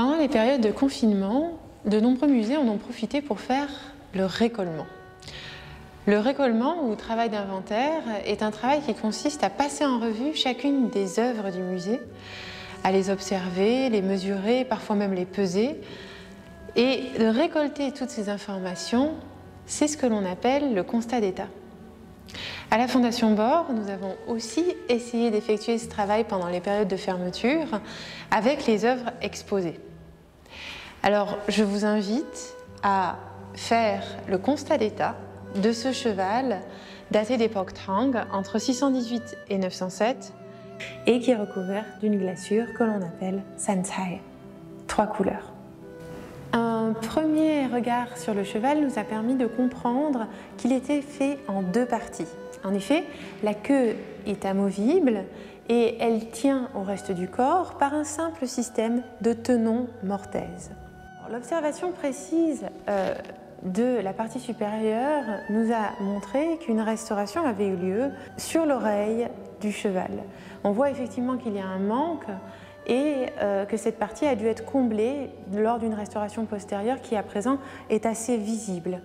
Pendant les périodes de confinement, de nombreux musées en ont profité pour faire le récolement. Le récolement ou travail d'inventaire est un travail qui consiste à passer en revue chacune des œuvres du musée, à les observer, les mesurer, parfois même les peser, et de récolter toutes ces informations, c'est ce que l'on appelle le constat d'état. À la Fondation Bord, nous avons aussi essayé d'effectuer ce travail pendant les périodes de fermeture avec les œuvres exposées. Alors, je vous invite à faire le constat d'état de ce cheval daté d'époque Tang, entre 618 et 907, et qui est recouvert d'une glaçure que l'on appelle Sancai, 3 couleurs. Un premier regard sur le cheval nous a permis de comprendre qu'il était fait en 2 parties. En effet, la queue est amovible et elle tient au reste du corps par un simple système de tenon mortaise. L'observation précise de la partie supérieure nous a montré qu'une restauration avait eu lieu sur l'oreille du cheval. On voit effectivement qu'il y a un manque et que cette partie a dû être comblée lors d'une restauration postérieure qui à présent est assez visible.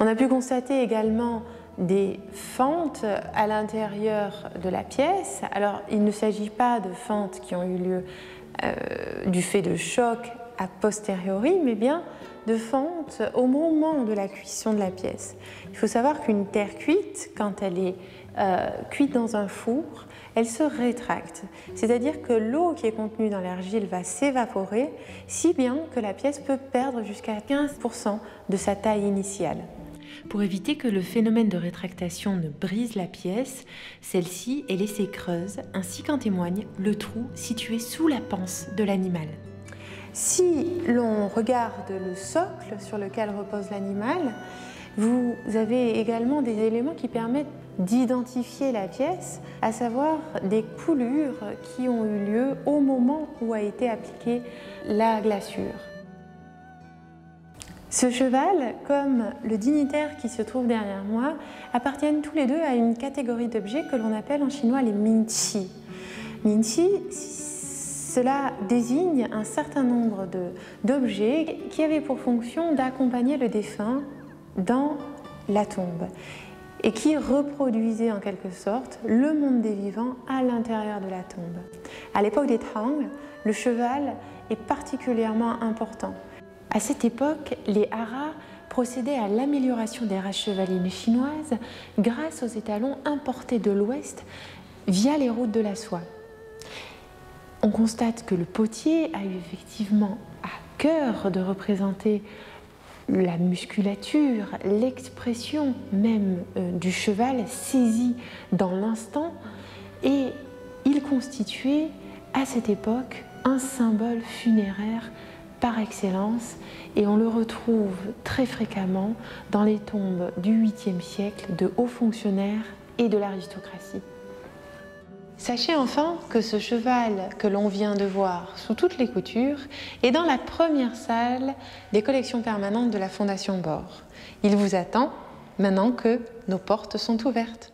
On a pu constater également des fentes à l'intérieur de la pièce. Alors il ne s'agit pas de fentes qui ont eu lieu du fait de choc a posteriori, mais bien de fentes au moment de la cuisson de la pièce. Il faut savoir qu'une terre cuite, quand elle est cuite dans un four, elle se rétracte, c'est-à-dire que l'eau qui est contenue dans l'argile va s'évaporer, si bien que la pièce peut perdre jusqu'à 15% de sa taille initiale. Pour éviter que le phénomène de rétractation ne brise la pièce, celle-ci est laissée creuse, ainsi qu'en témoigne le trou situé sous la panse de l'animal. Si l'on regarde le socle sur lequel repose l'animal, vous avez également des éléments qui permettent d'identifier la pièce, à savoir des coulures qui ont eu lieu au moment où a été appliquée la glaçure. Ce cheval, comme le dignitaire qui se trouve derrière moi, appartiennent tous les deux à une catégorie d'objets que l'on appelle en chinois les minqi. Minqi, cela désigne un certain nombre d'objets qui avaient pour fonction d'accompagner le défunt dans la tombe et qui reproduisaient en quelque sorte le monde des vivants à l'intérieur de la tombe. À l'époque des Tang, le cheval est particulièrement important. À cette époque, les haras procédaient à l'amélioration des races chevalines chinoises grâce aux étalons importés de l'Ouest via les routes de la soie. On constate que le potier a eu effectivement à cœur de représenter la musculature, l'expression même du cheval saisi dans l'instant, et il constituait à cette époque un symbole funéraire par excellence, et on le retrouve très fréquemment dans les tombes du 8e siècle de hauts fonctionnaires et de l'aristocratie. Sachez enfin que ce cheval que l'on vient de voir sous toutes les coutures est dans la première salle des collections permanentes de la Fondation Bord. Il vous attend maintenant que nos portes sont ouvertes.